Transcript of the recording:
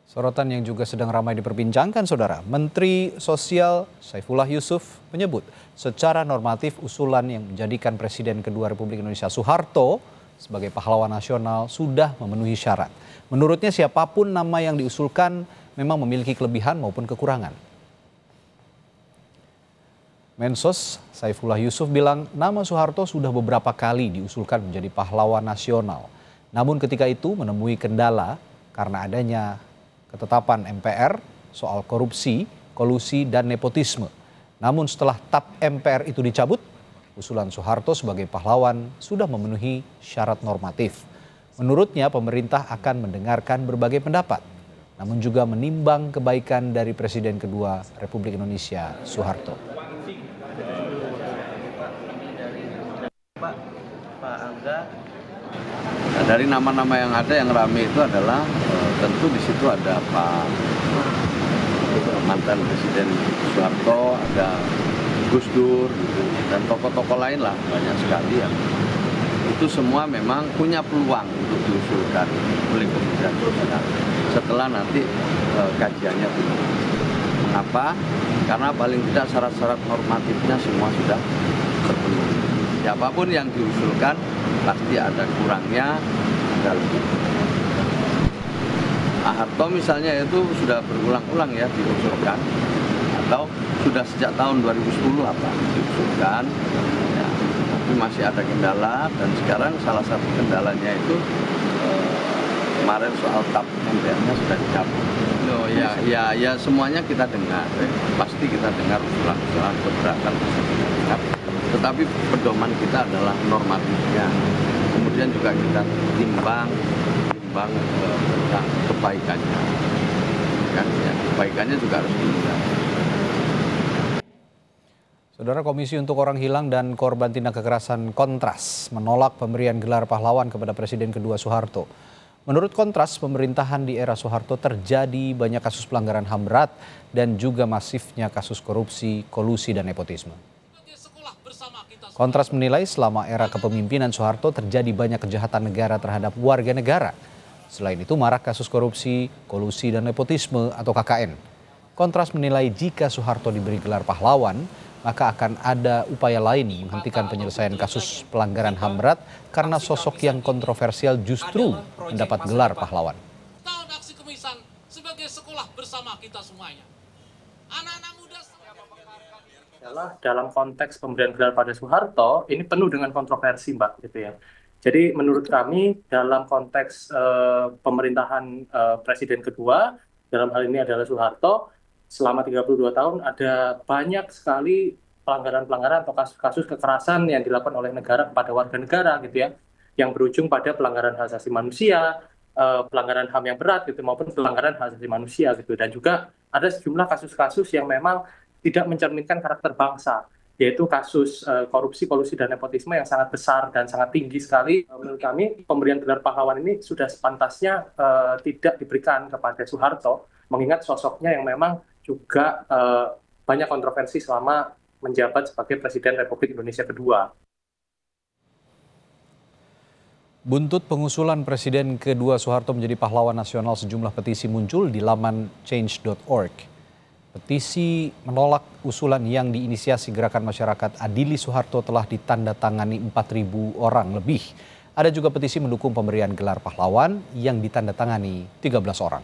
Sorotan yang juga sedang ramai diperbincangkan, Saudara. Menteri Sosial Saifullah Yusuf menyebut secara normatif usulan yang menjadikan Presiden kedua Republik Indonesia Soeharto sebagai pahlawan nasional sudah memenuhi syarat. Menurutnya siapapun nama yang diusulkan memang memiliki kelebihan maupun kekurangan. Mensos Saifullah Yusuf bilang nama Soeharto sudah beberapa kali diusulkan menjadi pahlawan nasional. Namun ketika itu menemui kendala karena adanya ketetapan MPR soal korupsi, kolusi, dan nepotisme. Namun setelah TAP MPR itu dicabut, usulan Soeharto sebagai pahlawan sudah memenuhi syarat normatif. Menurutnya pemerintah akan mendengarkan berbagai pendapat, namun juga menimbang kebaikan dari Presiden kedua Republik Indonesia Soeharto. Dari nama-nama yang ada yang ramai itu adalah tentu di situ ada Pak mantan Presiden Soeharto, ada Gus Dur, gitu, dan tokoh-tokoh lain lah banyak sekali ya. Itu semua memang punya peluang untuk diusulkan oleh Kementerian Sosial setelah nanti kajiannya dulu. Mengapa? Karena paling tidak syarat-syarat normatifnya semua sudah terpenuhi. Siapapun yang diusulkan pasti ada kurangnya, ada lebih. Pak Harto misalnya itu sudah berulang-ulang ya diusulkan, atau sudah sejak tahun 2010 diusulkan, ya, tapi masih ada kendala, dan sekarang salah satu kendalanya itu kemarin soal TAP MPR-nya sudah dicabut. Ya semuanya kita dengar, pasti kita dengar usulan-usulan keberatan, tetapi pedoman kita adalah normatifnya. Kemudian juga kita timbang tentang kebaikannya, kan? Ya, kebaikannya juga harus dilihat. Saudara, Komisi untuk Orang Hilang dan Korban Tindak Kekerasan Kontras menolak pemberian gelar pahlawan kepada Presiden kedua Soeharto. Menurut Kontras, pemerintahan di era Soeharto terjadi banyak kasus pelanggaran HAM berat dan juga masifnya kasus korupsi, kolusi, dan nepotisme. Kontras menilai selama era kepemimpinan Soeharto terjadi banyak kejahatan negara terhadap warga negara. Selain itu marak kasus korupsi, kolusi, dan nepotisme atau KKN. Kontras menilai jika Soeharto diberi gelar pahlawan, maka akan ada upaya lain menghentikan penyelesaian kasus pelanggaran HAM berat karena sosok yang kontroversial justru mendapat gelar pahlawan. Tahun aksi kemisan sebagai sekolah bersama kita semuanya. Anak-anak muda adalah dalam konteks pemberian gelar pada Soeharto ini penuh dengan kontroversi, Mbak, gitu ya. Jadi menurut kami dalam konteks pemerintahan Presiden kedua, dalam hal ini adalah Soeharto, selama 32 tahun ada banyak sekali pelanggaran-pelanggaran atau kasus-kasus kekerasan yang dilakukan oleh negara kepada warga negara, gitu ya, yang berujung pada pelanggaran hak asasi manusia, pelanggaran HAM yang berat gitu, maupun pelanggaran hak asasi manusia gitu. Dan juga ada sejumlah kasus-kasus yang memang tidak mencerminkan karakter bangsa, yaitu kasus korupsi, kolusi, dan nepotisme yang sangat besar dan sangat tinggi sekali. Menurut kami pemberian gelar pahlawan ini sudah sepantasnya tidak diberikan kepada Soeharto, mengingat sosoknya yang memang juga banyak kontroversi selama menjabat sebagai Presiden Republik Indonesia kedua. Buntut pengusulan Presiden kedua Soeharto menjadi pahlawan nasional, sejumlah petisi muncul di laman change.org. Petisi menolak usulan yang diinisiasi Gerakan Masyarakat Adili Soeharto telah ditandatangani 4.000 orang lebih. Ada juga petisi mendukung pemberian gelar pahlawan yang ditandatangani 13 orang.